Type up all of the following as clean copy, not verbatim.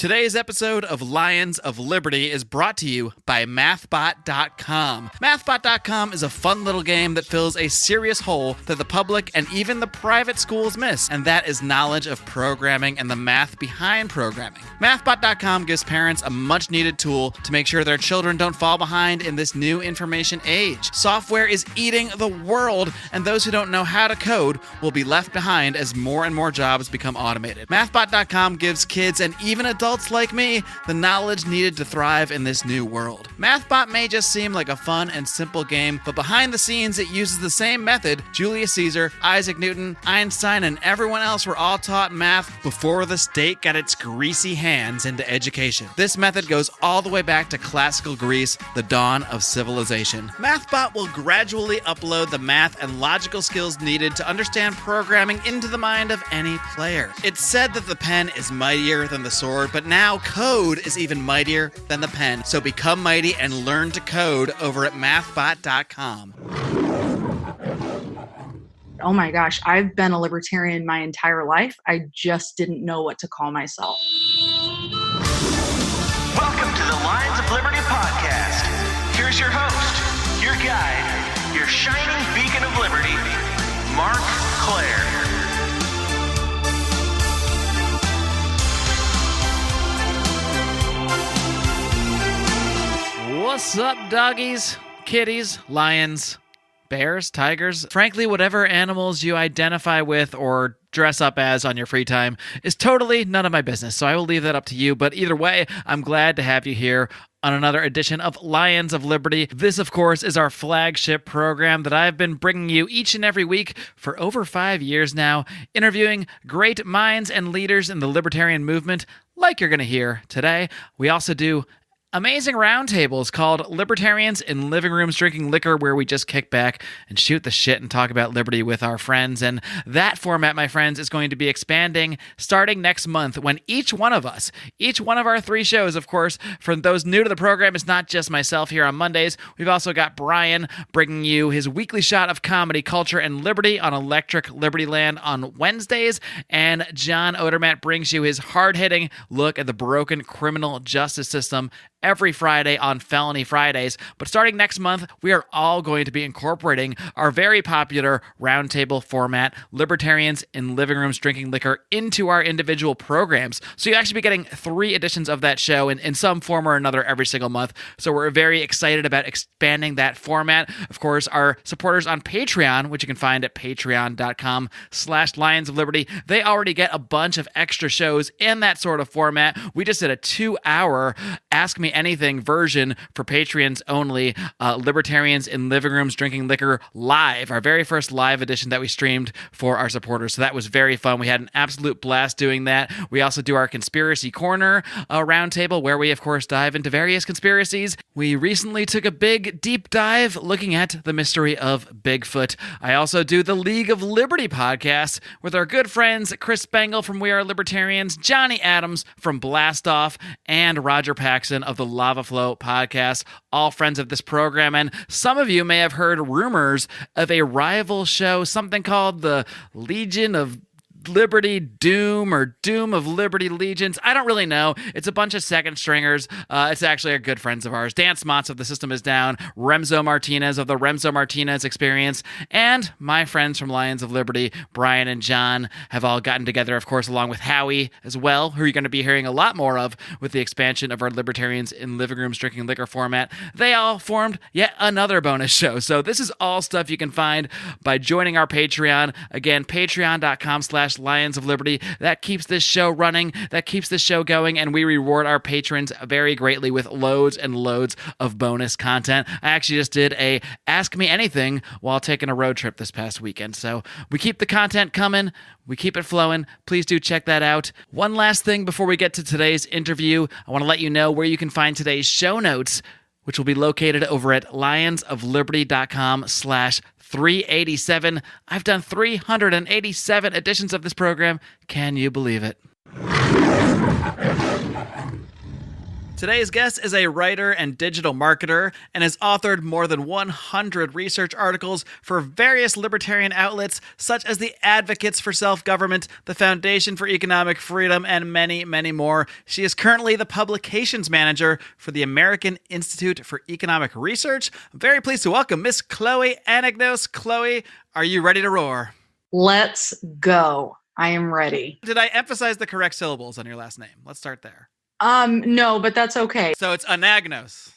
Today's episode of Lions of Liberty is brought to you by MathBot.com. MathBot.com is a fun little game that fills a serious hole that the public and even the private schools miss, and that is knowledge of programming and the math behind programming. MathBot.com gives parents a much-needed tool to make sure their children don't fall behind in this new information age. Software is eating the world, and those who don't know how to code will be left behind as more and more jobs become automated. MathBot.com gives kids and even adults like me the knowledge needed to thrive in this new world. MathBot may just seem like a fun and simple game, but behind the scenes it uses the same method Julius Caesar, Isaac Newton, Einstein, and everyone else were all taught math before the state got its greasy hands into education. This method goes all the way back to classical Greece, the dawn of civilization. MathBot will gradually upload the math and logical skills needed to understand programming into the mind of any player. It's said that the pen is mightier than the sword, but now code is even mightier than the pen. So become mighty and learn to code over at mathbot.com. Oh my gosh, I've been a libertarian my entire life. I just didn't know what to call myself. Welcome to the Lions of Liberty podcast. Here's your host, your guide, your shining beacon of liberty, Marc Claire. What's up, doggies, kitties, lions, bears, tigers? Frankly, whatever animals you identify with or dress up as on your free time is totally none of my business, so I will leave that up to you. But either way, I'm glad to have you here on another edition of Lions of Liberty. This, of course, is our flagship program that I've been bringing you each and every week for over 5 years now, interviewing great minds and leaders in the libertarian movement, like you're going to hear today. We also do amazing roundtables called Libertarians in Living Rooms Drinking Liquor, where we just kick back and shoot the shit and talk about liberty with our friends. And that format, my friends, is going to be expanding starting next month when each one of our 3 shows, of course, for those new to the program, is not just myself here on Mondays. We've also got Brian bringing you his weekly shot of comedy, culture, and liberty on Electric Liberty Land on Wednesdays. And John Odermatt brings you his hard-hitting look at the broken criminal justice system every Friday on Felony Fridays. But starting next month, we are all going to be incorporating our very popular roundtable format, Libertarians in Living Rooms Drinking Liquor, into our individual programs. So you'll actually be getting 3 editions of that show in some form or another every single month. So we're very excited about expanding that format. Of course, our supporters on Patreon, which you can find at patreon.com/Lions of Liberty, they already get a bunch of extra shows in that sort of format. We just did a 2-hour Ask Me Anything version for Patreons only, Libertarians in Living Rooms Drinking Liquor live, our very first live edition that we streamed for our supporters. So that was very fun. We had an absolute blast doing that. We also do our Conspiracy Corner roundtable, where we, of course, dive into various conspiracies. We recently took a big, deep dive looking at the mystery of Bigfoot. I also do the League of Liberty podcast with our good friends Chris Spangle from We Are Libertarians, Johnny Adams from Blast Off, and Roger Paxson of the Lava Flow podcast, all friends of this program. And some of you may have heard rumors of a rival show, something called the Legion of Liberty Doom or Doom of Liberty Legions. I don't really know. It's a bunch of second stringers. It's actually our good friends of ours. Dan Smots of The System Is Down, Remzo Martinez of the Remzo Martinez Experience, and my friends from Lions of Liberty, Brian and John, have all gotten together, of course, along with Howie as well, who you're going to be hearing a lot more of with the expansion of our Libertarians in Living Rooms Drinking Liquor format. They all formed yet another bonus show. So this is all stuff you can find by joining our Patreon. Again, patreon.com/Lions of Liberty. That keeps this show running, that keeps this show going, and we reward our patrons very greatly with loads and loads of bonus content. I actually just did a Ask Me Anything while taking a road trip this past weekend. So we keep the content coming, we keep it flowing. Please do check that out. One last thing before we get to today's interview, I want to let you know where you can find today's show notes, which will be located over at lionsofliberty.com/387. I've done 387 editions of this program. Can you believe it? Today's guest is a writer and digital marketer and has authored more than 100 research articles for various libertarian outlets such as the Advocates for Self-Government, the Foundation for Economic Freedom, and many, many more. She is currently the publications manager for the American Institute for Economic Research. I'm very pleased to welcome Miss Chloe Anagnos. Chloe, are you ready to roar? Let's go. I am ready. Did I emphasize the correct syllables on your last name? Let's start there. No, but that's okay. So it's Anagnos.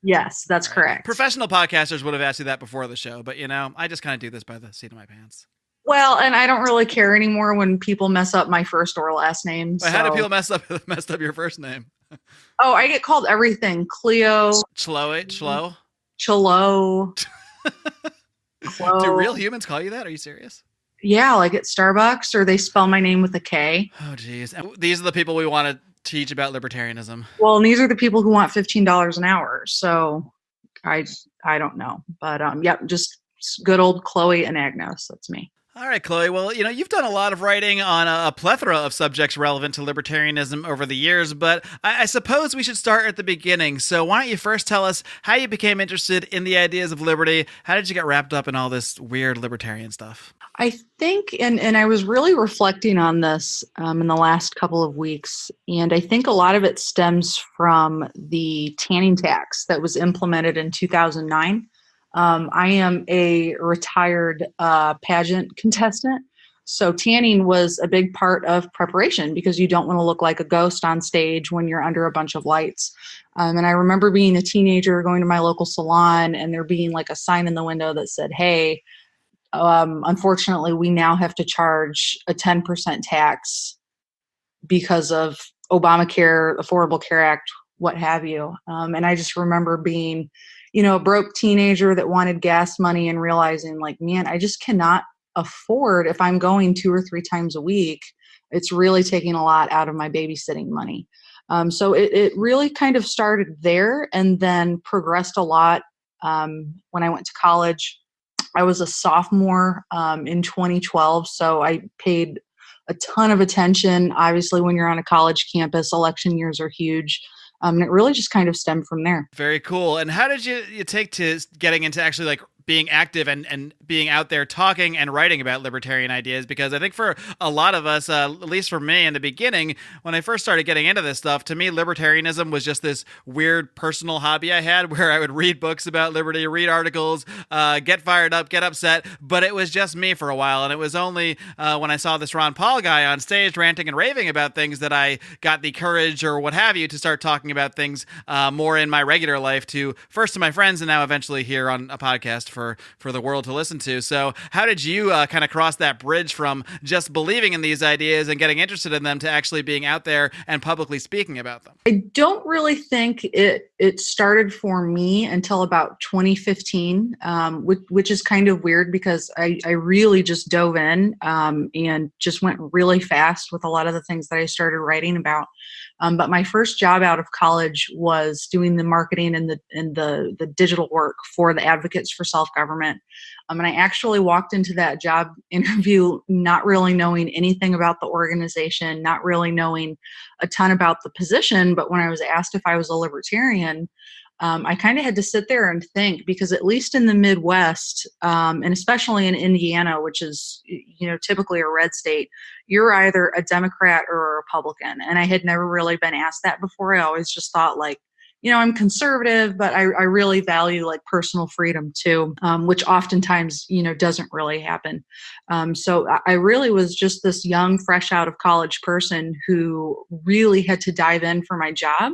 Yes, that's correct. Professional podcasters would have asked you that before the show, but I just kind of do this by the seat of my pants. Well, and I don't really care anymore when people mess up my first or last name. But how do people messed up your first name? Oh, I get called everything. Cleo. Chloe. Chlo. Do real humans call you that? Are you serious? Yeah, like at Starbucks, or they spell my name with a K. Oh, geez. And these are the people we want to teach about libertarianism. Well, and these are the people who want $15 an hour. So I don't know. But yep, just good old Chloe Anagnos. That's me. All right, Chloe. Well, you've done a lot of writing on a plethora of subjects relevant to libertarianism over the years, but I suppose we should start at the beginning. So why don't you first tell us how you became interested in the ideas of liberty? How did you get wrapped up in all this weird libertarian stuff? I think, and I was really reflecting on this in the last couple of weeks, and I think a lot of it stems from the tanning tax that was implemented in 2009. I am a retired pageant contestant, so tanning was a big part of preparation because you don't want to look like a ghost on stage when you're under a bunch of lights. And I remember being a teenager going to my local salon and there being like a sign in the window that said, hey, unfortunately, we now have to charge a 10% tax because of Obamacare, Affordable Care Act, what have you. And I just remember being, a broke teenager that wanted gas money and realizing like, man, I just cannot afford, if I'm going 2 or 3 times a week, it's really taking a lot out of my babysitting money. So it really kind of started there and then progressed a lot when I went to college. I was a sophomore in 2012, so I paid a ton of attention. Obviously, when you're on a college campus, election years are huge. And it really just kind of stemmed from there. Very cool. And how did you take to getting into actually like being active and being out there talking and writing about libertarian ideas? Because I think for a lot of us, at least for me in the beginning, when I first started getting into this stuff, to me, libertarianism was just this weird personal hobby I had where I would read books about liberty, read articles, get fired up, get upset, but it was just me for a while. And it was only when I saw this Ron Paul guy on stage ranting and raving about things that I got the courage or what have you to start talking about things more in my regular life first to my friends and now eventually here on a podcast for the world to listen to. So how did you kind of cross that bridge from just believing in these ideas and getting interested in them to actually being out there and publicly speaking about them? I don't really think it started for me until about 2015, which is kind of weird because I really just dove in and just went really fast with a lot of the things that I started writing about. But my first job out of college was doing the marketing and the digital work for the Advocates for Self-Government. And I actually walked into that job interview not really knowing anything about the organization, not really knowing a ton about the position. But when I was asked if I was a libertarian, I kind of had to sit there and think, because at least in the Midwest, and especially in Indiana, which is, typically a red state, you're either a Democrat or a Republican. And I had never really been asked that before. I always just thought like, I'm conservative, but I really value like personal freedom too, which oftentimes, doesn't really happen. So I really was just this young, fresh out of college person who really had to dive in for my job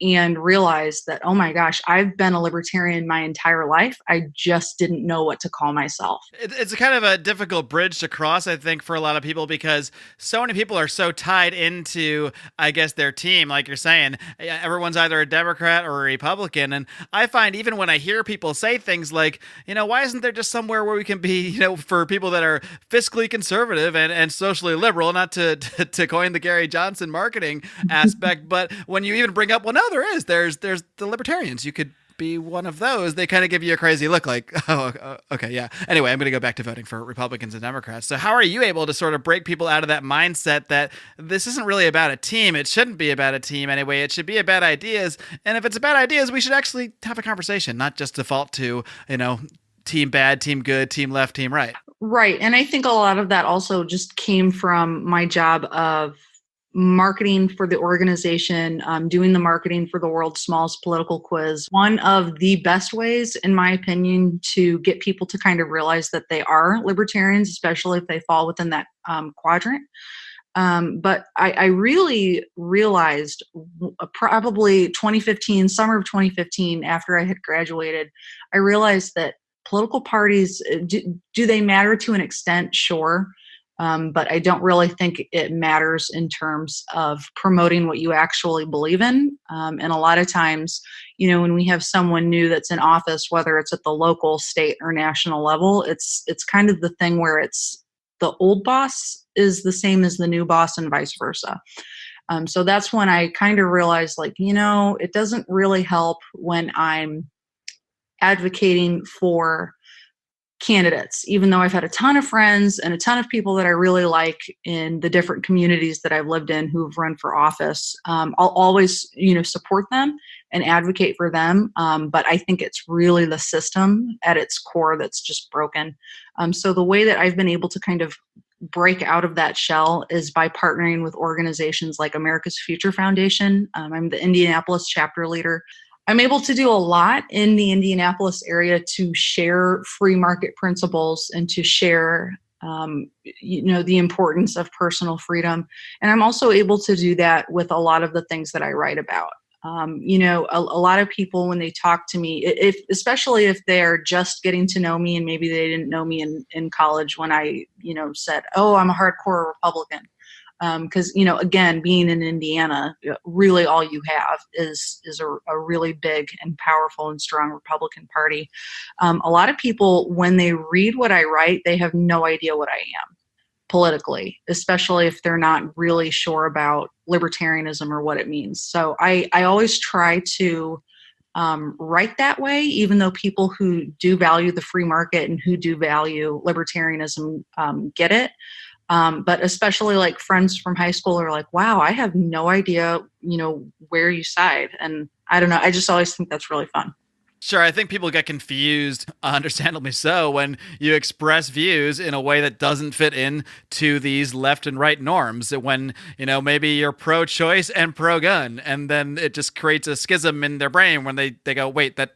and realized that, oh my gosh, I've been a libertarian my entire life. I just didn't know what to call myself. It's kind of a difficult bridge to cross, I think, for a lot of people, because so many people are so tied into, I guess, their team. Like you're saying, everyone's either a Democrat or a Republican. And I find even when I hear people say things like, why isn't there just somewhere where we can be, for people that are fiscally conservative and socially liberal, not to coin the Gary Johnson marketing aspect, but when you even bring up, well, no, there's the libertarians. You could be one of those, they kind of give you a crazy look like, oh, okay, yeah. Anyway, I'm going to go back to voting for Republicans and Democrats. So how are you able to sort of break people out of that mindset that this isn't really about a team? It shouldn't be about a team anyway. It should be about ideas. And if it's about ideas, we should actually have a conversation, not just default to, team bad, team good, team left, team right. Right. And I think a lot of that also just came from my job of marketing for the organization, doing the marketing for the world's smallest political quiz. One of the best ways, in my opinion, to get people to kind of realize that they are libertarians, especially if they fall within that quadrant. But I really realized probably 2015, summer of 2015, after I had graduated, I realized that political parties, do they matter to an extent? Sure. But I don't really think it matters in terms of promoting what you actually believe in. And a lot of times, when we have someone new that's in office, whether it's at the local, state, or national level, it's kind of the thing where it's the old boss is the same as the new boss and vice versa. So that's when I kind of realized, it doesn't really help when I'm advocating for candidates, even though I've had a ton of friends and a ton of people that I really like in the different communities that I've lived in who've run for office. I'll always, support them and advocate for them. But I think it's really the system at its core that's just broken. So the way that I've been able to kind of break out of that shell is by partnering with organizations like America's Future Foundation. I'm the Indianapolis chapter leader. I'm able to do a lot in the Indianapolis area to share free market principles and to share, the importance of personal freedom. And I'm also able to do that with a lot of the things that I write about. A lot of people, when they talk to me, especially if they're just getting to know me and maybe they didn't know me in college when I, said, oh, I'm a hardcore Republican. Because, again, being in Indiana, really all you have is a really big and powerful and strong Republican Party. A lot of people, when they read what I write, they have no idea what I am politically, especially if they're not really sure about libertarianism or what it means. So I always try to write that way, even though people who do value the free market and who do value libertarianism get it. But especially like friends from high school are like, wow, I have no idea, where you side. And I don't know. I just always think that's really fun. Sure. I think people get confused, understandably so, when you express views in a way that doesn't fit in to these left and right norms. When, maybe you're pro-choice and pro-gun, and then it just creates a schism in their brain when they go, wait, that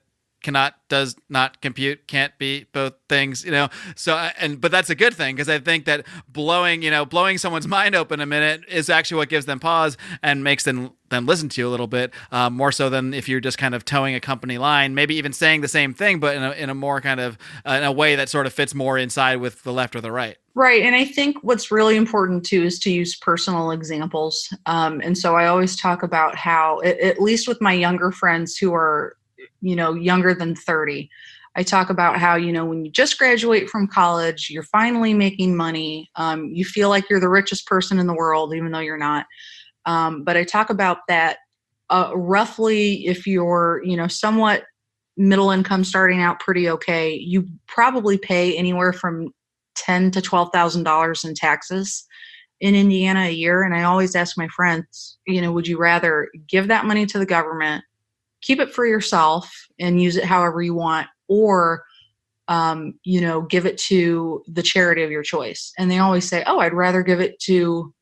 does not compute, can't be both things, but that's a good thing, because I think that blowing someone's mind open a minute is actually what gives them pause and makes them listen to you a little bit more so than if you're just kind of towing a company line, maybe even saying the same thing, but in a more kind of in a way that sort of fits more inside with the left or the right. Right. And I think what's really important too is to use personal examples. And so I always talk about how, at least with my younger friends who are younger than 30. I talk about how, when you just graduate from college, you're finally making money. You feel like you're the richest person in the world, even though you're not. But I talk about that roughly if you're, somewhat middle income starting out pretty okay, you probably pay anywhere from $10,000 to $12,000 in taxes in Indiana a year. And I always ask my friends, would you rather give that money to the government, keep it for yourself and use it however you want, or, give it to the charity of your choice? And they always say, oh, I'd rather give it to,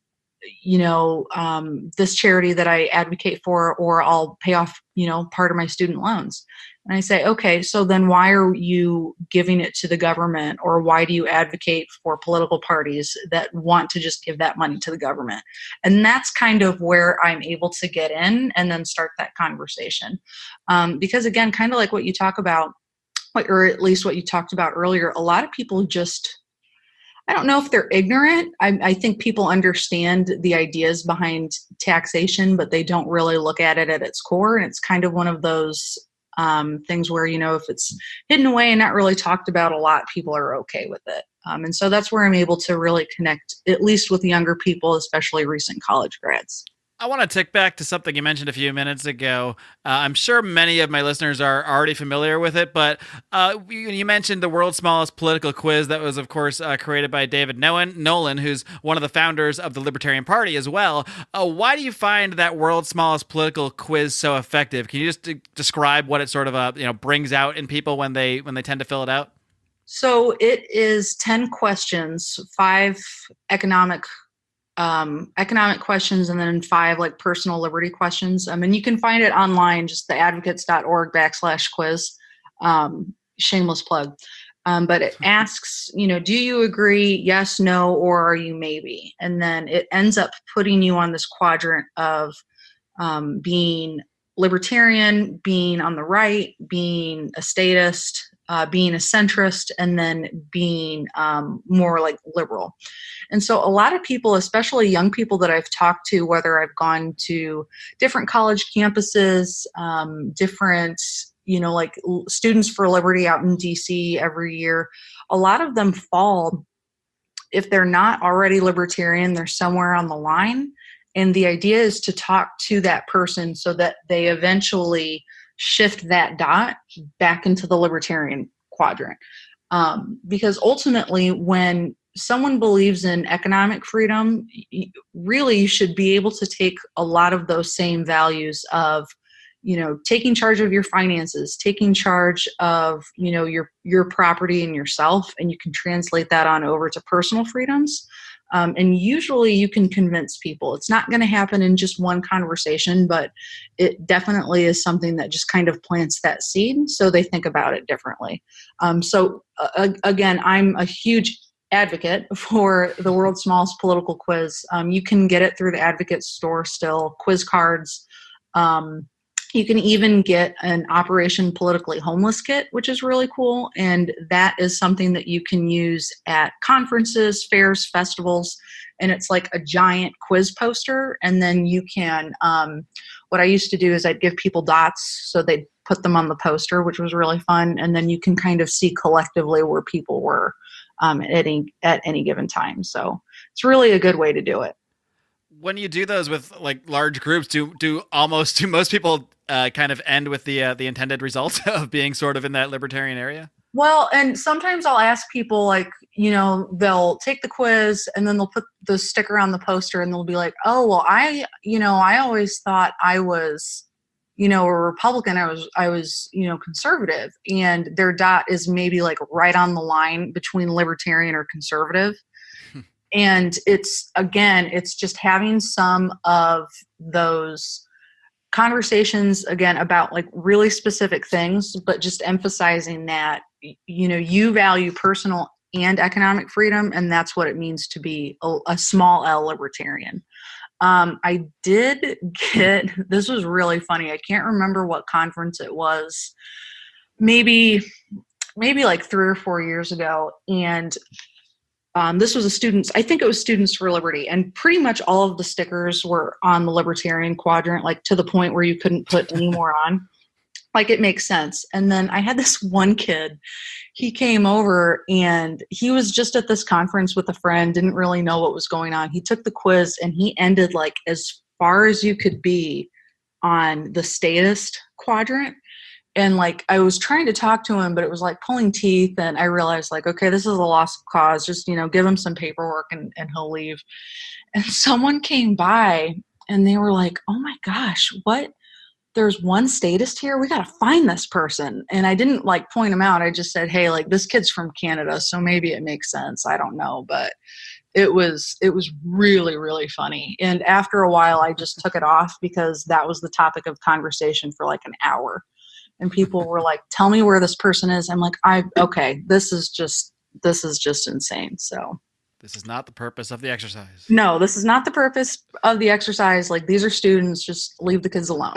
this charity that I advocate for, or I'll pay off, part of my student loans. And I say, okay, so then why are you giving it to the government, or why do you advocate for political parties that want to just give that money to the government? And that's kind of where I'm able to get in and then start that conversation. Because again, kind of like what you talk about, or at least what you talked about earlier, a lot of people just, I don't know if they're ignorant. I think people understand the ideas behind taxation, but they don't really look at it at its core. And it's kind of one of those things where, if it's hidden away and not really talked about a lot, people are okay with it. And so that's where I'm able to really connect, at least with younger people, especially recent college grads. I want to tick back to something you mentioned a few minutes ago. I'm sure many of my listeners are already familiar with it, but you mentioned the world's smallest political quiz that was, of course, created by David Nolan, who's one of the founders of the Libertarian Party as well. Why do you find that world's smallest political quiz so effective? Can you just describe what it sort of brings out in people when they tend to fill it out? So it is 10 questions, 5 economic questions, and then 5 like personal liberty questions. And you can find it online, just theadvocates.org/quiz. Shameless plug. But it asks, do you agree? Yes, no, or are you maybe? And then it ends up putting you on this quadrant of being libertarian, being on the right, being a statist, being a centrist, and then being more like liberal. And so a lot of people, especially young people that I've talked to, whether I've gone to different college campuses, different, like Students for Liberty out in DC every year, a lot of them fall, if they're not already libertarian, they're somewhere on the line. And the idea is to talk to that person so that they eventually shift that dot back into the libertarian quadrant. Because ultimately, when someone believes in economic freedom, really you should be able to take a lot of those same values of, taking charge of your finances, taking charge of, your property and yourself, and you can translate that on over to personal freedoms. And usually you can convince people. It's not going to happen in just one conversation, but it definitely is something that just kind of plants that seed so they think about it differently. Again, I'm a huge advocate for the world's smallest political quiz. You can get it through the Advocate store still, quiz cards. You can even get an Operation Politically Homeless kit, which is really cool. And that is something that you can use at conferences, fairs, festivals. And it's like a giant quiz poster. And then you can, what I used to do is I'd give people dots so they'd put them on the poster, which was really fun. And then you can kind of see collectively where people were at any given time. So it's really a good way to do it. When you do those with like large groups, do most people kind of end with the intended result of being sort of in that libertarian area? Well, and sometimes I'll ask people like, they'll take the quiz and then they'll put the sticker on the poster and they'll be like, oh, well, I always thought I was, a Republican. I was, conservative, and their dot is maybe like right on the line between libertarian or conservative. And it's just having some of those conversations again about like really specific things, but just emphasizing that, you value personal and economic freedom. And that's what it means to be a small L libertarian. I did this was really funny. I can't remember what conference it was, maybe like 3 or 4 years ago. And this was I think it was Students for Liberty, and pretty much all of the stickers were on the libertarian quadrant, like to the point where you couldn't put any more on. Like, it makes sense. And then I had this one kid, he came over and he was just at this conference with a friend, didn't really know what was going on. He took the quiz and he ended like as far as you could be on the statist quadrant. And like, I was trying to talk to him, but it was like pulling teeth. And I realized like, okay, this is a lost cause. Just, give him some paperwork and he'll leave. And someone came by and they were like, oh my gosh, what? There's one statist here. We got to find this person. And I didn't like point him out. I just said, hey, like this kid's from Canada, so maybe it makes sense. I don't know. But it was really, really funny. And after a while, I just took it off because that was the topic of conversation for like an hour. And people were like, tell me where this person is. I'm like, okay, this is just insane. So this is not the purpose of the exercise. No, this is not the purpose of the exercise. Like, these are students, just leave the kids alone,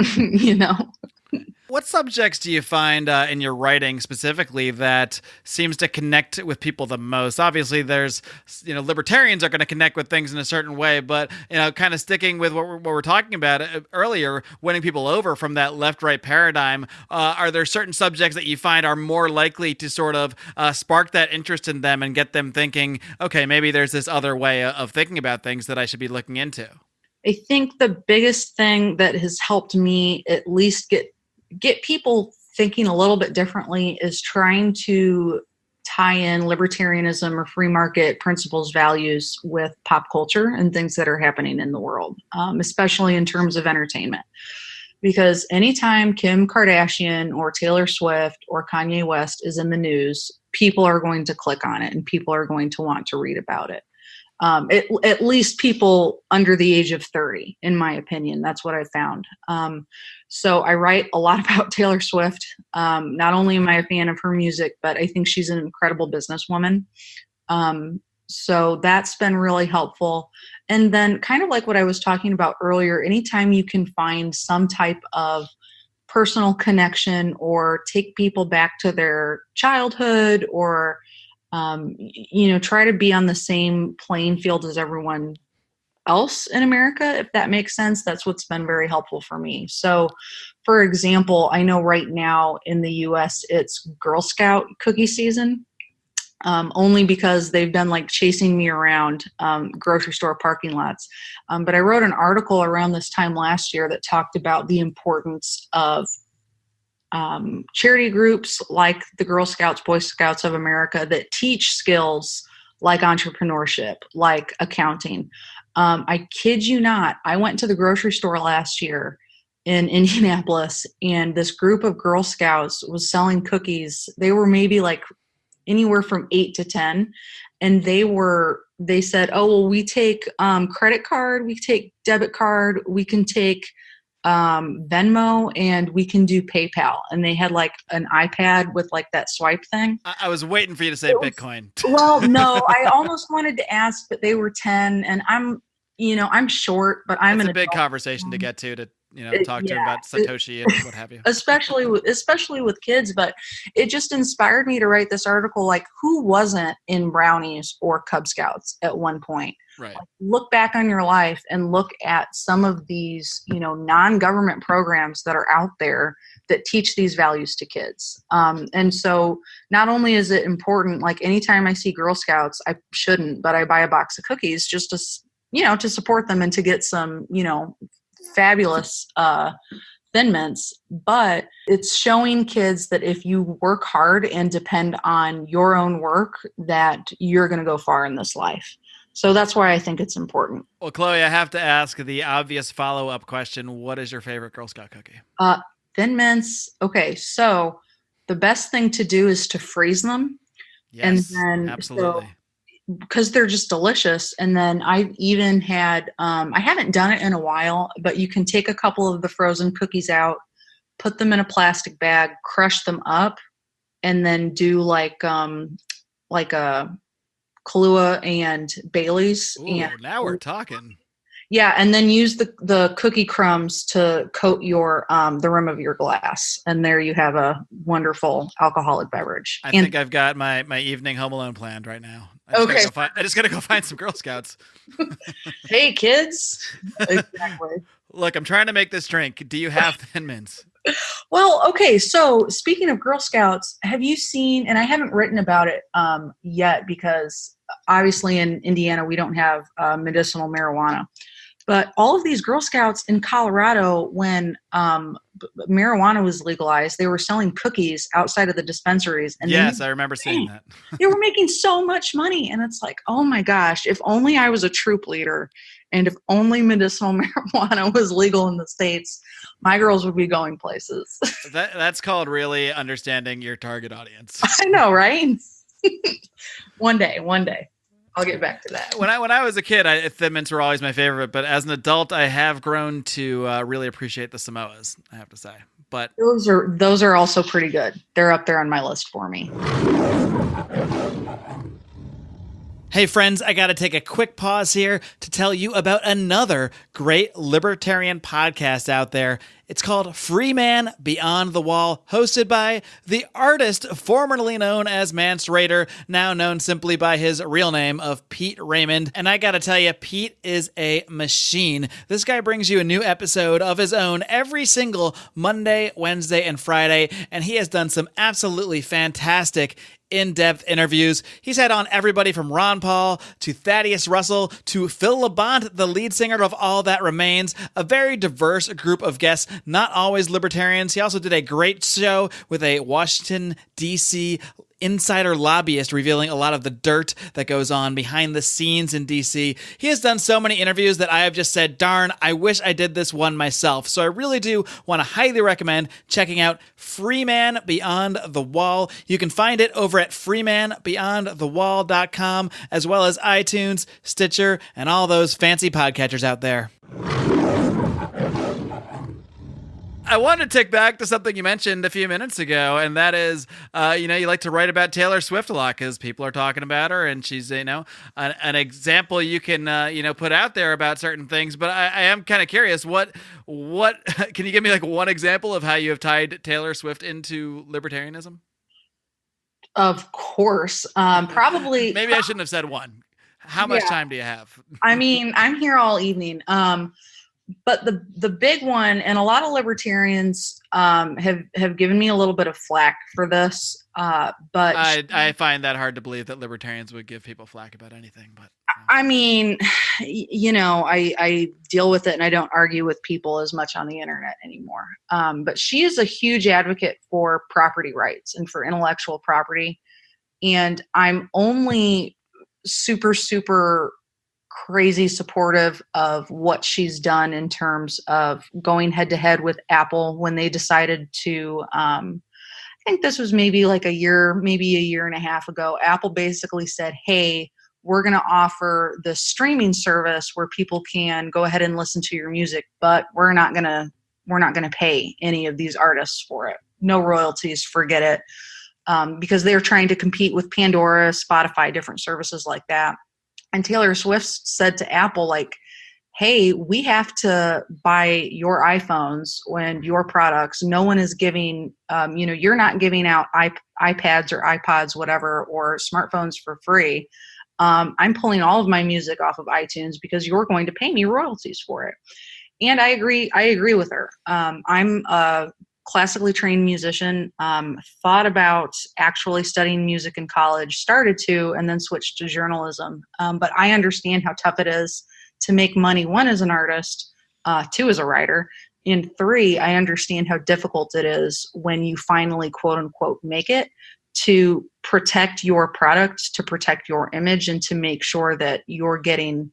What subjects do you find in your writing specifically that seems to connect with people the most? Obviously, there's, libertarians are going to connect with things in a certain way, but, kind of sticking with what we're talking about earlier, winning people over from that left-right paradigm, are there certain subjects that you find are more likely to sort of spark that interest in them and get them thinking, okay, maybe there's this other way of thinking about things that I should be looking into? I think the biggest thing that has helped me at least get people thinking a little bit differently is trying to tie in libertarianism or free market principles, values with pop culture and things that are happening in the world, especially in terms of entertainment. Because anytime Kim Kardashian or Taylor Swift or Kanye West is in the news, people are going to click on it and people are going to want to read about it. At least people under the age of 30, in my opinion. That's what I found. So I write a lot about Taylor Swift. Not only am I a fan of her music, but I think she's an incredible businesswoman. So that's been really helpful. And then kind of like what I was talking about earlier, anytime you can find some type of personal connection or take people back to their childhood or try to be on the same playing field as everyone else in America, if that makes sense. That's what's been very helpful for me. So, for example, I know right now in the US, it's Girl Scout cookie season, only because they've been like chasing me around grocery store parking lots. But I wrote an article around this time last year that talked about the importance of charity groups like the Girl Scouts, Boy Scouts of America that teach skills like entrepreneurship, like accounting. I kid you not, I went to the grocery store last year in Indianapolis, and this group of Girl Scouts was selling cookies. They were maybe like anywhere from 8 to 10. And they said, oh, well, we take credit card, we take debit card, we can take Venmo, and we can do PayPal. And they had like an iPad with like that swipe thing. I was waiting for you to say Bitcoin. Well, no, I almost wanted to ask, but they were 10, and I'm short, but I'm It's a big conversation to get to talk to them about Satoshi and what have you. Especially with kids, but it just inspired me to write this article. Like, who wasn't in Brownies or Cub Scouts at one point? Right. Like, look back on your life and look at some of these, non-government programs that are out there that teach these values to kids. And so not only is it important, like anytime I see Girl Scouts, I shouldn't, but I buy a box of cookies just to support them and to get some, fabulous Thin Mints. But it's showing kids that if you work hard and depend on your own work, that you're going to go far in this life. So that's why I think it's important. Well, Chloe, I have to ask the obvious follow-up question. What is your favorite Girl Scout cookie? Thin Mints. Okay, so the best thing to do is to freeze them. Yes, and then, absolutely. Because they're just delicious. And then I even had, I haven't done it in a while, but you can take a couple of the frozen cookies out, put them in a plastic bag, crush them up, and then do like a Kahlua and Bailey's. Ooh, and now we're talking. Yeah, and then use the cookie crumbs to coat your the rim of your glass, and there you have a wonderful alcoholic beverage. I think I've got my evening Home Alone planned right now. I just gotta go find some Girl Scouts. Hey, kids! Exactly. Look, I'm trying to make this drink. Do you have Thin Mints? Well, okay. So speaking of Girl Scouts, have you seen? And I haven't written about it yet because obviously in Indiana we don't have medicinal marijuana. But all of these Girl Scouts in Colorado, when marijuana was legalized, they were selling cookies outside of the dispensaries. And yes, I remember seeing that. They were making so much money. And it's like, oh my gosh, if only I was a troop leader and if only medicinal marijuana was legal in the States, my girls would be going places. That's called really understanding your target audience. I know, right? One day. I'll get back to that. When I was a kid, Thin Mints were always my favorite, but as an adult, I have grown to really appreciate the Samoas, I have to say. But those are also pretty good. They're up there on my list for me. Hey friends, I got to take a quick pause here to tell you about another great libertarian podcast out there. It's called Free Man Beyond the Wall, hosted by the artist formerly known as Mance Rayder, now known simply by his real name of Pete Raymond. And I gotta tell you, Pete is a machine. This guy brings you a new episode of his own every single Monday, Wednesday, and Friday, and he has done some absolutely fantastic in-depth interviews. He's had on everybody from Ron Paul to Thaddeus Russell to Phil Labonte, the lead singer of All That Remains. A very diverse group of guests, not always libertarians. He also did a great show with a Washington, D.C. insider lobbyist revealing a lot of the dirt that goes on behind the scenes in DC. He has done so many interviews that I have just said, darn, I wish I did this one myself. So I really do want to highly recommend checking out Free Man Beyond the Wall. You can find it over at freemanbeyondthewall.com, as well as iTunes, Stitcher, and all those fancy podcatchers out there. I want to tick back to something you mentioned a few minutes ago, and that is, you like to write about Taylor Swift a lot because people are talking about her, and she's, an example you can, put out there about certain things. But I am kind of curious, what can you give me like one example of how you have tied Taylor Swift into libertarianism? Of course, probably. Maybe I shouldn't have said one. How much time do you have? I mean, I'm here all evening. But the big one, and a lot of libertarians have given me a little bit of flack for this. But I find that hard to believe that libertarians would give people flack about anything. But I mean, I deal with it, and I don't argue with people as much on the internet anymore. But she is a huge advocate for property rights and for intellectual property, and I'm only super crazy supportive of what she's done in terms of going head to head with Apple when they decided to, I think this was maybe a year and a half ago. Apple basically said, hey, we're going to offer the streaming service where people can go ahead and listen to your music, but we're not going to pay any of these artists for it. No royalties, forget it. Because they're trying to compete with Pandora, Spotify, different services like that. And Taylor Swift said to Apple, hey, we have to buy your iPhones and your products. No one is giving, you're not giving out iPads or iPods, whatever, or smartphones for free. I'm pulling all of my music off of iTunes because you're going to pay me royalties for it. And I agree with her. I'm a classically trained musician, thought about actually studying music in college, started to, and then switched to journalism. But I understand how tough it is to make money, one, as an artist, two, as a writer, and three, I understand how difficult it is when you finally, quote unquote, make it, to protect your product, to protect your image, and to make sure that you're getting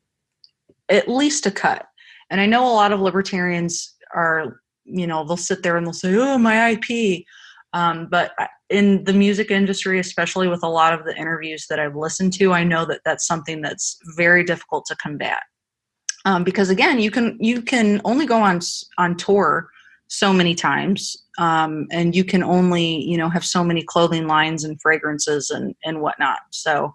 at least a cut. And I know a lot of libertarians are, they'll sit there and they'll say, oh, my IP. But in the music industry, especially with a lot of the interviews that I've listened to, I know that that's something that's very difficult to combat. Because again, you can only go on tour so many times, and you can only, have so many clothing lines and fragrances and whatnot. So,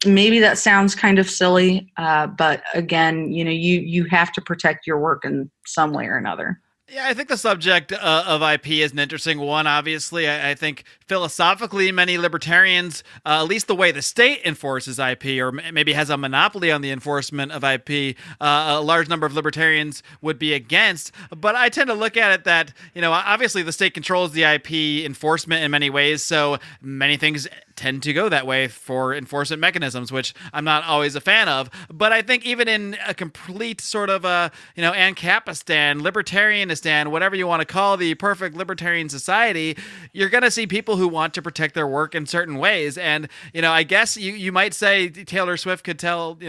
maybe that sounds kind of silly, but again, you have to protect your work in some way or another. Yeah, I think the subject of IP is an interesting one, obviously. I think philosophically, many libertarians, at least the way the state enforces IP, or maybe has a monopoly on the enforcement of IP, a large number of libertarians would be against. But I tend to look at it that, obviously the state controls the IP enforcement in many ways, so many things tend to go that way for enforcement mechanisms, which I'm not always a fan of. But I think even in a complete sort of ANCAPistan, libertarianistan, whatever you want to call the perfect libertarian society, you're going to see people who want to protect their work in certain ways. And, I guess you might say Taylor Swift could tell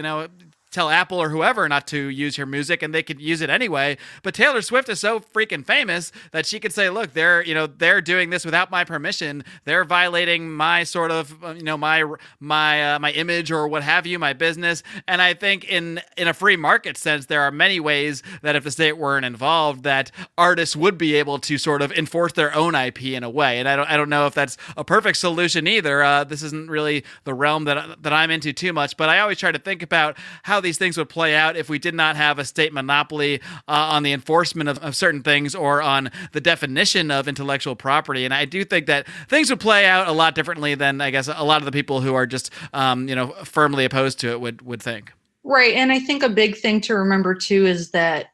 Apple or whoever not to use her music, and they could use it anyway. But Taylor Swift is so freaking famous that she could say, look, they're doing this without my permission. They're violating my sort of, my image or what have you, my business. And I think in a free market sense, there are many ways that if the state weren't involved, that artists would be able to sort of enforce their own IP in a way. And I don't know if that's a perfect solution either. This isn't really the realm that I'm into too much, but I always try to think about how how these things would play out if we did not have a state monopoly on the enforcement of certain things or on the definition of intellectual property. And I do think that things would play out a lot differently than I guess a lot of the people who are just firmly opposed to it would think. Right. And I think a big thing to remember too is that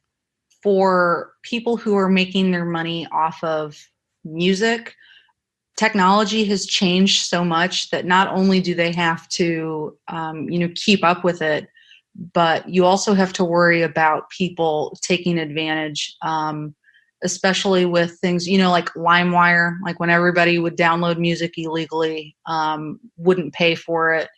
for people who are making their money off of music, technology has changed so much that not only do they have to, keep up with it, but you also have to worry about people taking advantage, especially with things, like LimeWire, like when everybody would download music illegally, wouldn't pay for it.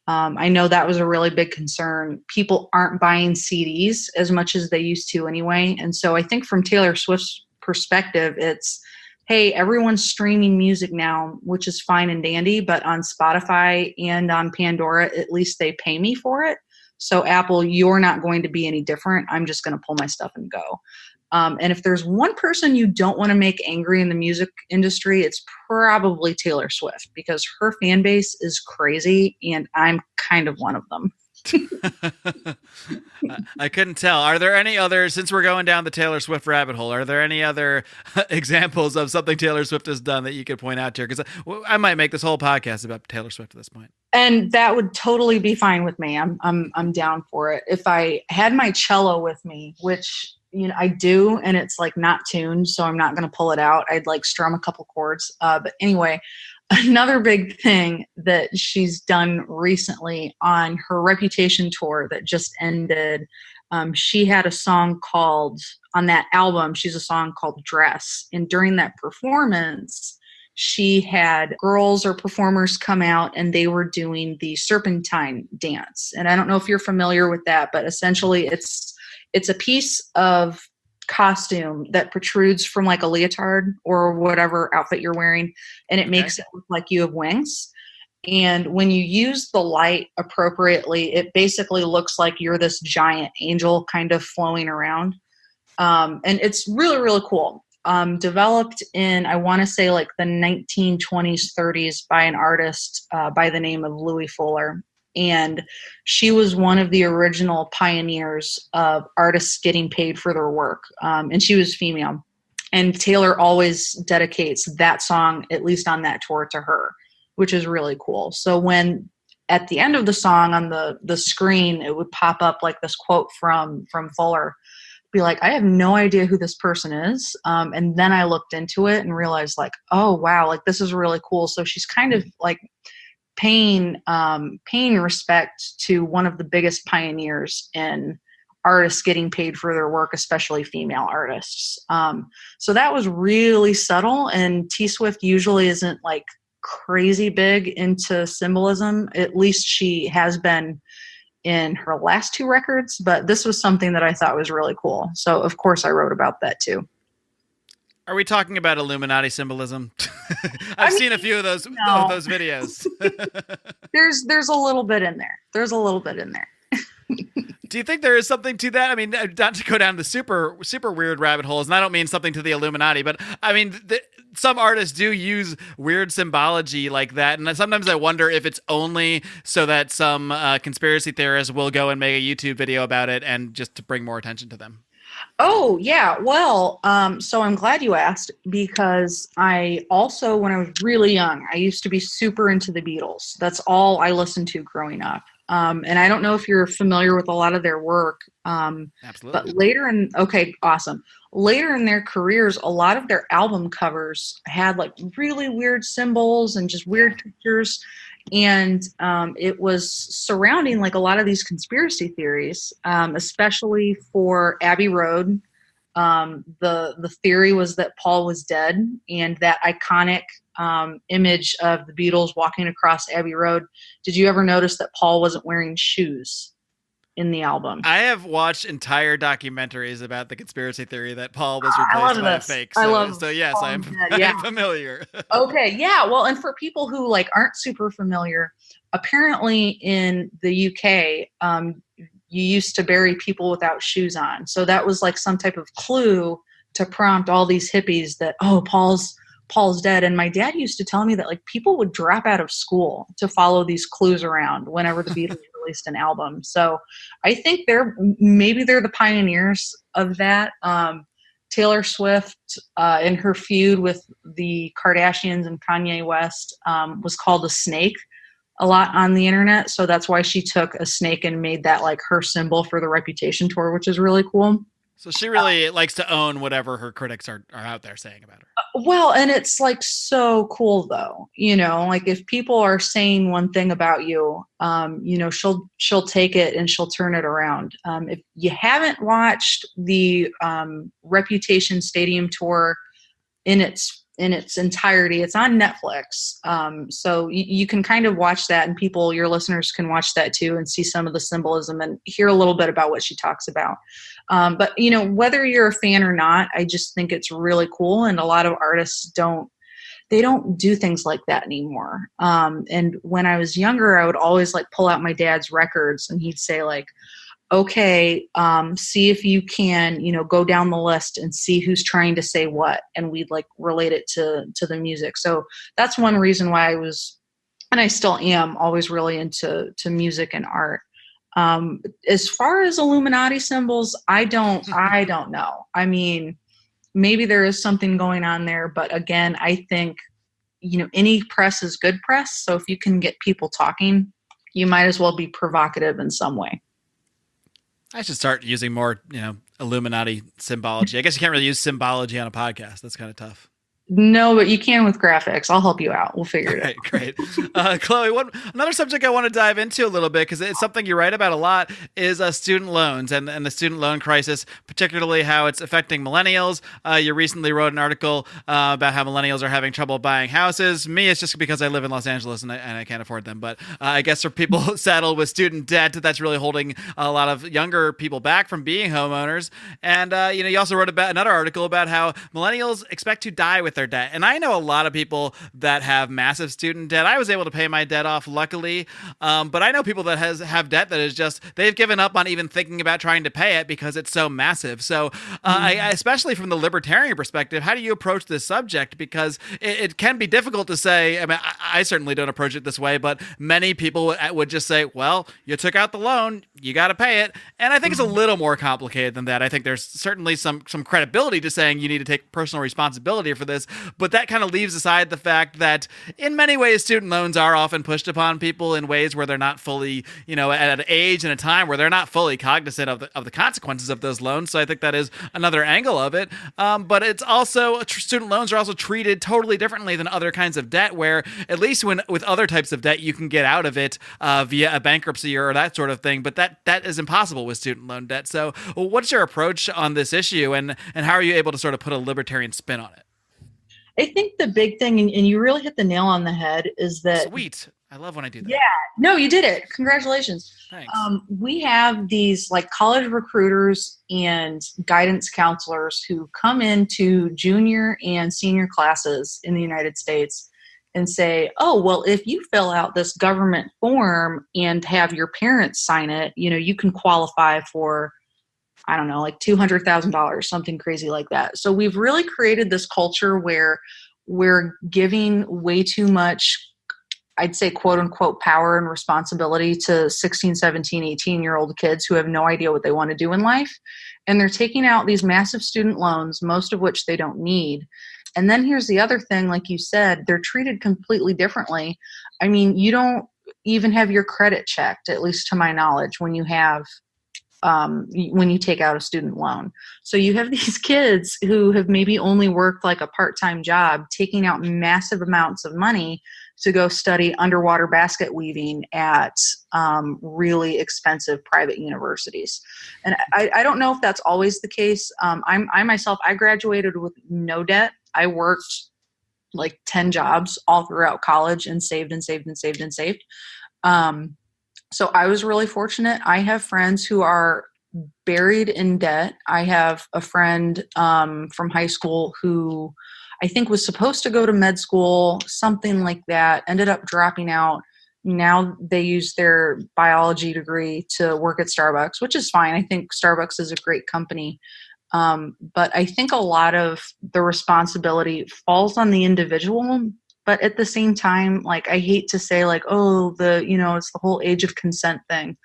I know that was a really big concern. People aren't buying CDs as much as they used to anyway. And so I think from Taylor Swift's perspective, it's, hey, everyone's streaming music now, which is fine and dandy, but on Spotify and on Pandora, at least they pay me for it. So Apple, you're not going to be any different. I'm just going to pull my stuff and go. And if there's one person you don't want to make angry in the music industry, it's probably Taylor Swift, because her fan base is crazy and I'm kind of one of them. I couldn't tell. Are there any other, since we're going down the Taylor Swift rabbit hole, are there any other examples of something Taylor Swift has done that you could point out here? Because I might make this whole podcast about Taylor Swift at this point. And that would totally be fine with me. I'm down for it. If I had my cello with me, which I do, and it's like not tuned, so I'm not going to pull it out. I'd like strum a couple chords. But anyway, another big thing that she's done recently on her Reputation tour that just ended, she had a song called, on that album, she's a song called Dress. And during that performance, she had girls or performers come out and they were doing the serpentine dance. And I don't know if you're familiar with that, but essentially it's a piece of costume that protrudes from like a leotard or whatever outfit you're wearing, and it makes it look like you have wings. And when you use the light appropriately, it basically looks like you're this giant angel kind of flowing around. And it's really, really cool. Developed in, I want to say like the 1920s, 30s by an artist by the name of Louis Fuller. And she was one of the original pioneers of artists getting paid for their work. And she was female. And Taylor always dedicates that song, at least on that tour, to her, which is really cool. So when at the end of the song on the screen, it would pop up like this quote from Fuller, be like, I have no idea who this person is. And then I looked into it and realized like, oh, wow, like this is really cool. So she's kind of like paying respect to one of the biggest pioneers in artists getting paid for their work, especially female artists. So that was really subtle, and T Swift usually isn't like crazy big into symbolism. At least she has been in her last two records, but this was something that I thought was really cool. So of course I wrote about that too. Are we talking about Illuminati symbolism? I've seen a few of those videos. There's a little bit in there. Do you think there is something to that? I mean, not to go down the super, super weird rabbit holes, and I don't mean something to the Illuminati, but I mean, some artists do use weird symbology like that, and sometimes I wonder if it's only so that some conspiracy theorists will go and make a YouTube video about it and just to bring more attention to them. Oh, yeah. Well, so I'm glad you asked, because I also, when I was really young, I used to be super into the Beatles. That's all I listened to growing up. And I don't know if you're familiar with a lot of their work. Absolutely. But later in their careers, a lot of their album covers had like really weird symbols and just weird pictures. And it was surrounding like a lot of these conspiracy theories, especially for Abbey Road. The theory was that Paul was dead, and that iconic image of the Beatles walking across Abbey Road. Did you ever notice that Paul wasn't wearing shoes in the album? I have watched entire documentaries about the conspiracy theory that Paul was replaced by a fake. So yes, I'm familiar. Okay, yeah. Well, and for people who like aren't super familiar, apparently in the UK, you used to bury people without shoes on. So that was like some type of clue to prompt all these hippies that, oh, Paul's dead. And my dad used to tell me that like people would drop out of school to follow these clues around whenever the Beatles released an album. So I think maybe they're the pioneers of that. Taylor Swift, in her feud with the Kardashians and Kanye West, was called a snake a lot on the internet. So that's why she took a snake and made that like her symbol for the Reputation tour, which is really cool. So she really likes to own whatever her critics are out there saying about her. Well, and it's like so cool though, like if people are saying one thing about you, she'll take it and she'll turn it around. If you haven't watched the Reputation Stadium tour in its entirety, it's on Netflix. So you can kind of watch that, and your listeners can watch that too and see some of the symbolism and hear a little bit about what she talks about. But whether you're a fan or not, I just think it's really cool. And a lot of artists don't do things like that anymore. And when I was younger, I would always like pull out my dad's records and he'd say like, okay, see if you can, go down the list and see who's trying to say what. And we'd like relate it to the music. So that's one reason why I was, and I still am, always really into music and art. As far as Illuminati symbols, I don't know. I mean, maybe there is something going on there, but again, I think, any press is good press. So if you can get people talking, you might as well be provocative in some way. I should start using more, Illuminati symbology. I guess you can't really use symbology on a podcast. That's kind of tough. No, but you can with graphics. I'll help you out. We'll figure it out. Great. Chloe, another subject I want to dive into a little bit, because it's something you write about a lot, is student loans and the student loan crisis, particularly how it's affecting millennials. You recently wrote an article about how millennials are having trouble buying houses. Me, it's just because I live in Los Angeles and I can't afford them. But I guess for people saddled with student debt, that's really holding a lot of younger people back from being homeowners. And, you also wrote about another article about how millennials expect to die with their debt. And I know a lot of people that have massive student debt. I was able to pay my debt off, luckily. But I know people that have debt that is just, they've given up on even thinking about trying to pay it because it's so massive. So especially from the libertarian perspective, how do you approach this subject? Because it can be difficult to say, I mean, I certainly don't approach it this way, but many people would just say, well, you took out the loan, you got to pay it. And I think it's a little more complicated than that. I think there's certainly some credibility to saying you need to take personal responsibility for this. But that kind of leaves aside the fact that in many ways, student loans are often pushed upon people in ways where they're not fully, at an age and a time where they're not fully cognizant of the consequences of those loans. So I think that is another angle of it. But it's also, student loans are also treated totally differently than other kinds of debt, where at least with other types of debt, you can get out of it via a bankruptcy or that sort of thing. But that is impossible with student loan debt. So what's your approach on this issue, and how are you able to sort of put a libertarian spin on it? I think the big thing, and you really hit the nail on the head, is that... Sweet. I love when I do that. Yeah. No, you did it. Congratulations. Thanks. We have these like college recruiters and guidance counselors who come into junior and senior classes in the United States and say, oh, well, if you fill out this government form and have your parents sign it, you can qualify for, I don't know, like $200,000, something crazy like that. So we've really created this culture where we're giving way too much, I'd say, quote unquote, power and responsibility to 16, 17, 18-year-old kids who have no idea what they want to do in life. And they're taking out these massive student loans, most of which they don't need. And then here's the other thing, like you said, they're treated completely differently. I mean, you don't even have your credit checked, at least to my knowledge, when you take out a student loan. So you have these kids who have maybe only worked like a part-time job, taking out massive amounts of money to go study underwater basket weaving at really expensive private universities. And I don't know if that's always the case. I myself, I graduated with no debt. I worked like 10 jobs all throughout college and saved and saved and saved and saved. So I was really fortunate. I have friends who are buried in debt. I have a friend from high school who I think was supposed to go to med school, something like that, ended up dropping out. Now they use their biology degree to work at Starbucks, which is fine. I think Starbucks is a great company. But I think a lot of the responsibility falls on the individual. But at the same time, like, I hate to say like, oh, it's the whole age of consent thing.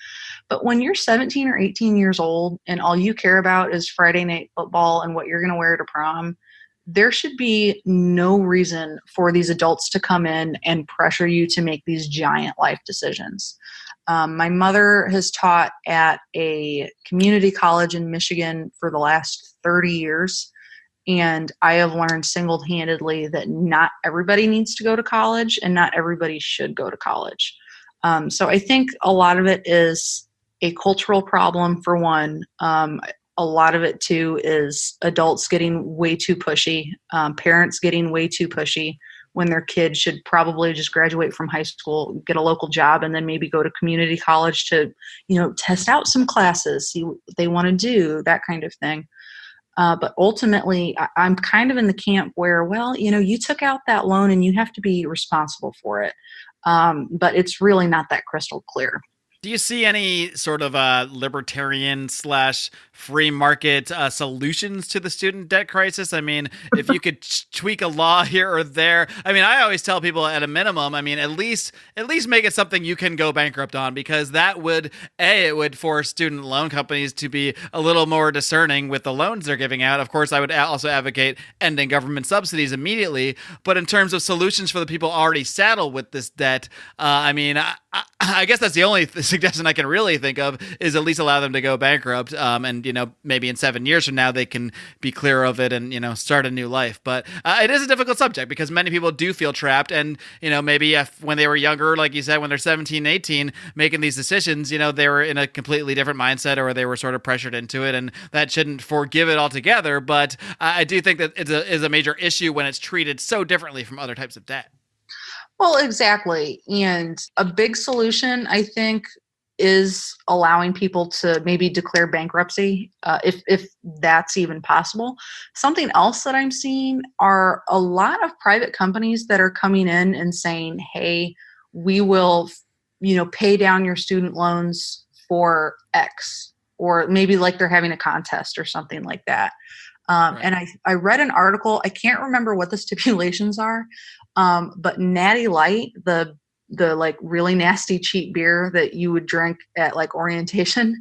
But when you're 17 or 18 years old and all you care about is Friday night football and what you're going to wear to prom, there should be no reason for these adults to come in and pressure you to make these giant life decisions. My mother has taught at a community college in Michigan for the last 30 years. And I have learned single-handedly that not everybody needs to go to college and not everybody should go to college. So I think a lot of it is a cultural problem, for one. A lot of it, too, is adults getting way too pushy, parents getting way too pushy when their kid should probably just graduate from high school, get a local job, and then maybe go to community college to, test out some classes, see what they want to do, that kind of thing. But ultimately, I'm kind of in the camp where, well, you took out that loan and you have to be responsible for it. But it's really not that crystal clear. Do you see any sort of libertarian / free market solutions to the student debt crisis? I mean, if you could tweak a law here or there. I mean, I always tell people at a minimum, at least make it something you can go bankrupt on, because that would, it would force student loan companies to be a little more discerning with the loans they're giving out. Of course, I would also advocate ending government subsidies immediately. But in terms of solutions for the people already saddled with this debt, I guess that's the only suggestion I can really think of, is at least allow them to go bankrupt. And, maybe in 7 years from now, they can be clear of it and, start a new life. But it is a difficult subject because many people do feel trapped. And, maybe when they were younger, like you said, when they're 17, 18, making these decisions, they were in a completely different mindset, or they were sort of pressured into it. And that shouldn't forgive it altogether. But I do think that it is a major issue when it's treated so differently from other types of debt. Well, exactly. And a big solution, I think, is allowing people to maybe declare bankruptcy, if that's even possible. Something else that I'm seeing are a lot of private companies that are coming in and saying, hey, we will, pay down your student loans for X, or maybe like they're having a contest or something like that. Right. And I read an article, I can't remember what the stipulations are, but Natty Light, the like really nasty cheap beer that you would drink at like orientation,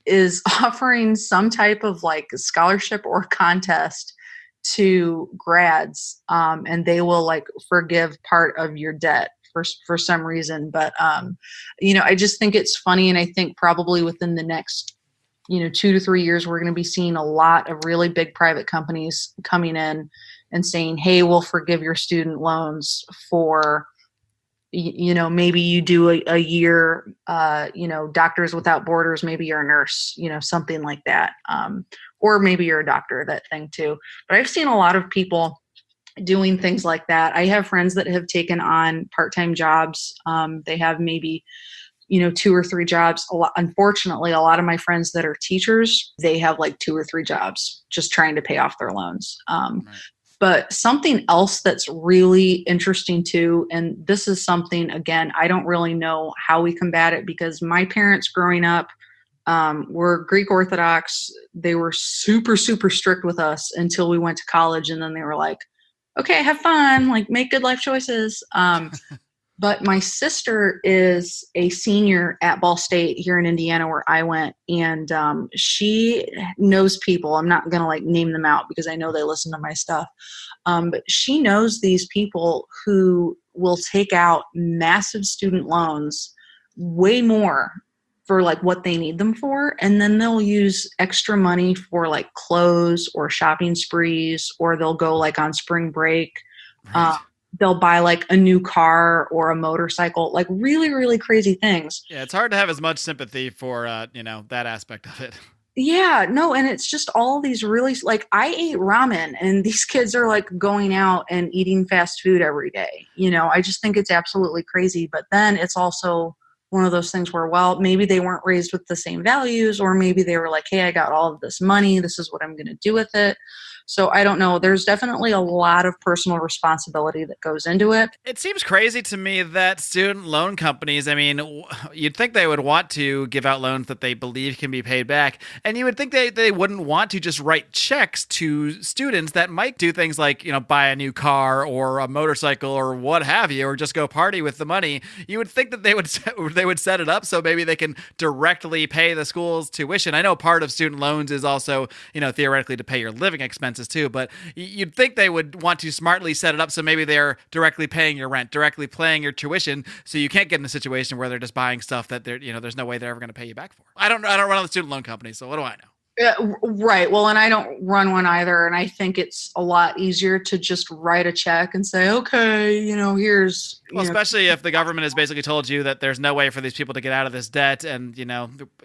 is offering some type of like scholarship or contest to grads, and they will like forgive part of your debt for some reason. But I just think it's funny, and I think probably within the next 2 to 3 years, we're going to be seeing a lot of really big private companies coming in and saying, hey, we'll forgive your student loans for, maybe you do a year, Doctors Without Borders, maybe you're a nurse, something like that. Or maybe you're a doctor, that thing too. But I've seen a lot of people doing things like that. I have friends that have taken on part-time jobs. They have maybe 2 or 3 jobs. Unfortunately, a lot of my friends that are teachers, they have like 2 or 3 jobs just trying to pay off their loans. Right. But something else that's really interesting too, and this is something, again, I don't really know how we combat it, because my parents growing up were Greek Orthodox. They were super, super strict with us until we went to college. And then they were like, okay, have fun, like make good life choices. But my sister is a senior at Ball State here in Indiana, where I went, and she knows people. I'm not going to like name them out because I know they listen to my stuff. But she knows these people who will take out massive student loans, way more for like what they need them for. And then they'll use extra money for like clothes or shopping sprees, or they'll go like on spring break. Right. They'll buy like a new car or a motorcycle, like really, really crazy things. Yeah, it's hard to have as much sympathy for, that aspect of it. Yeah, no, and it's just all these really, like, I ate ramen, and these kids are like going out and eating fast food every day. I just think it's absolutely crazy. But then it's also one of those things where, well, maybe they weren't raised with the same values, or maybe they were like, hey, I got all of this money, this is what I'm going to do with it. So I don't know. There's definitely a lot of personal responsibility that goes into it. It seems crazy to me that student loan companies, I mean, you'd think they would want to give out loans that they believe can be paid back. And you would think they wouldn't want to just write checks to students that might do things like, buy a new car or a motorcycle or what have you, or just go party with the money. You would think that they would set it up so maybe they can directly pay the school's tuition. I know part of student loans is also, theoretically to pay your living expenses too, but you'd think they would want to smartly set it up so maybe they're directly paying your rent, directly paying your tuition, so you can't get in a situation where they're just buying stuff that there's no way they're ever going to pay you back for. I don't run on the student loan company, so what do I know? Right. Well, and I don't run one either. And I think it's a lot easier to just write a check and say, okay, here's. Especially if the government has basically told you that there's no way for these people to get out of this debt. And,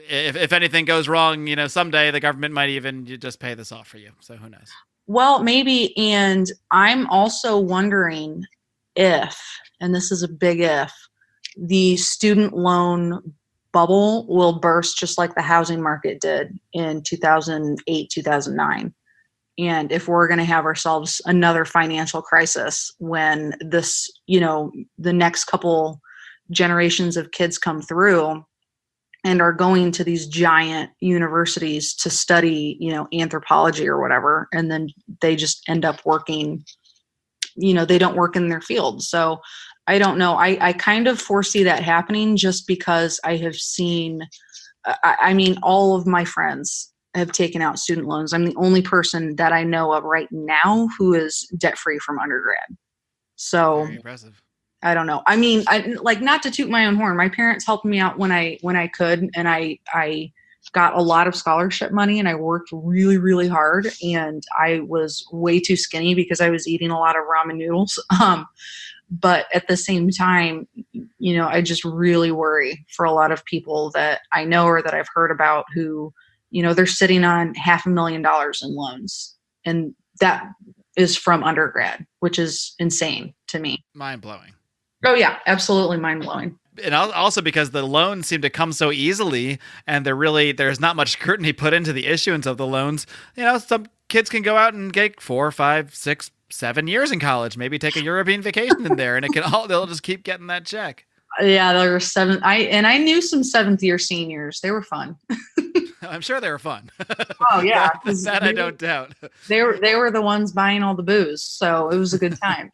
if anything goes wrong, someday the government might even just pay this off for you. So who knows? Well, maybe. And I'm also wondering if, and this is a big if, the student loan bubble will burst just like the housing market did in 2008, 2009. And if we're going to have ourselves another financial crisis when this, the next couple generations of kids come through and are going to these giant universities to study, anthropology or whatever, and then they just end up working, they don't work in their field. So I don't know. I kind of foresee that happening just because I have seen, all of my friends have taken out student loans. I'm the only person that I know of right now who is debt-free from undergrad. So very impressive. I don't know. Not to toot my own horn. My parents helped me out when I could, and I got a lot of scholarship money, and I worked really, really hard, and I was way too skinny because I was eating a lot of ramen noodles. But at the same time, I just really worry for a lot of people that I know or that I've heard about who, they're sitting on $500,000 in loans. And that is from undergrad, which is insane to me. Mind blowing. Oh, yeah, absolutely mind blowing. And also because the loans seem to come so easily, and there's not much scrutiny put into the issuance of the loans. Some kids can go out and get 4, 5, 6, 7 years in college, maybe take a European vacation in there, and they'll just keep getting that check. Yeah, there were 7. I knew some 7th year seniors. They were fun. I'm sure they were fun. Oh yeah, that I don't doubt. They were the ones buying all the booze, so it was a good time.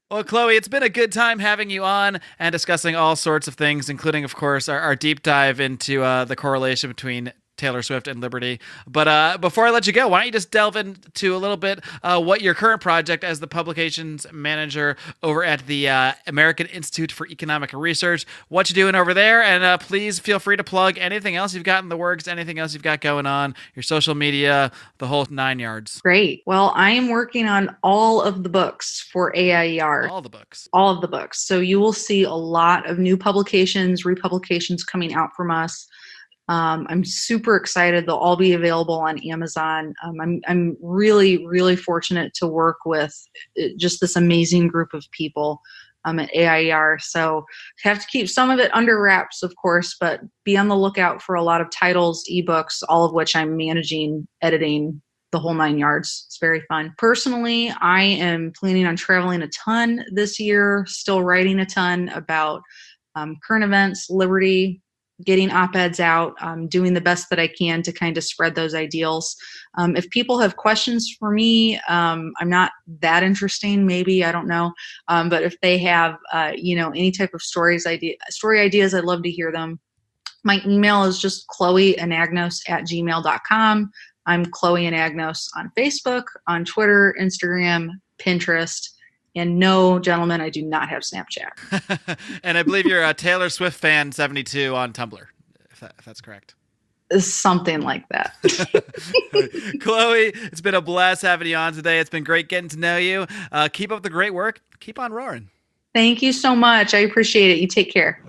Well, Chloe, it's been a good time having you on and discussing all sorts of things, including, of course, our deep dive into the correlation between Taylor Swift and liberty. But before I let you go, why don't you just delve into a little bit what your current project as the publications manager over at the American Institute for Economic Research, what you doing over there, and please feel free to plug anything else you've got in the works, anything else you've got going on, your social media, the whole 9 yards. Great. Well, I am working on all of the books for AIER. All the books. All of the books. So you will see a lot of new publications, republications coming out from us. I'm super excited. They'll all be available on Amazon. I'm really, really fortunate to work with just this amazing group of people at AIER. So have to keep some of it under wraps, of course, but be on the lookout for a lot of titles, ebooks, all of which I'm managing, editing, the whole 9 yards. It's very fun. Personally, I am planning on traveling a ton this year, still writing a ton about current events, liberty, getting op-eds out, doing the best that I can to kind of spread those ideals. If people have questions for me, I'm not that interesting, maybe, I don't know. But if they have, any type of story ideas, I'd love to hear them. My email is just chloeanagnos@gmail.com. I'm Chloe Anagnos on Facebook, on Twitter, Instagram, Pinterest. And no, gentlemen, I do not have Snapchat. And I believe you're a Taylor Swift fan 72 on Tumblr, if that's correct. Something like that. Chloe, it's been a blast having you on today. It's been great getting to know you. Keep up the great work. Keep on roaring. Thank you so much. I appreciate it. You take care.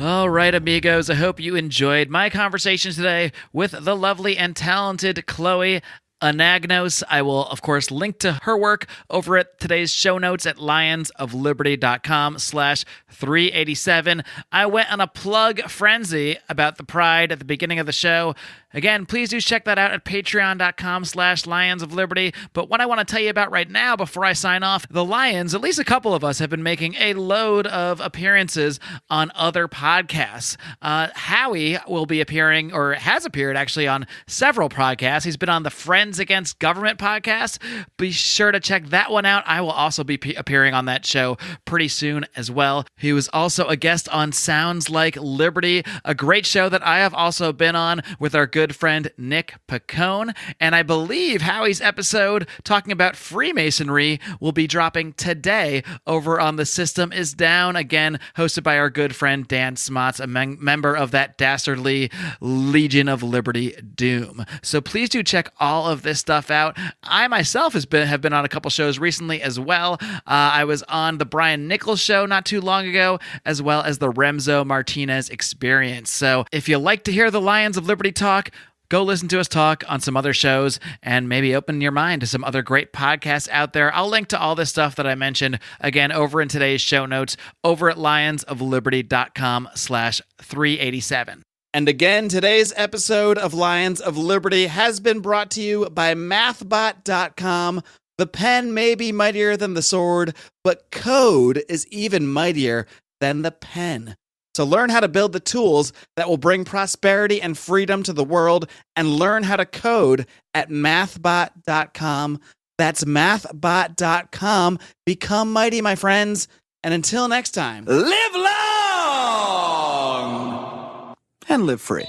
All right, amigos. I hope you enjoyed my conversation today with the lovely and talented Chloe Anagnos. I will, of course, link to her work over at today's show notes at lionsofliberty.com/387. I went on a plug frenzy about the Pride at the beginning of the show. Again, please do check that out at patreon.com/Lions of Liberty. But what I want to tell you about right now before I sign off, the Lions, at least a couple of us, have been making a load of appearances on other podcasts. Howie will be appearing, or has appeared actually, on several podcasts. He's been on the Friends Against Government podcast. Be sure to check that one out. I will also be appearing on that show pretty soon as well. He was also a guest on Sounds Like Liberty, a great show that I have also been on with our good friend Nick Pacone. And I believe Howie's episode talking about Freemasonry will be dropping today over on The System Is Down, again hosted by our good friend Dan Smots, a member of that dastardly Legion of Liberty Doom. So please do check all of this stuff out. I myself have been on a couple shows recently as well. I was on the Brian Nichols show not too long ago, as well as the Remzo Martinez Experience. So if you like to hear the Lions of Liberty talk, go listen to us talk on some other shows and maybe open your mind to some other great podcasts out there. I'll link to all this stuff that I mentioned, again, over in today's show notes, over at lionsofliberty.com/387. And again, today's episode of Lions of Liberty has been brought to you by mathbot.com. The pen may be mightier than the sword, but code is even mightier than the pen. So learn how to build the tools that will bring prosperity and freedom to the world, and learn how to code at mathbot.com. That's mathbot.com. Become mighty, my friends. And until next time, live long and live free.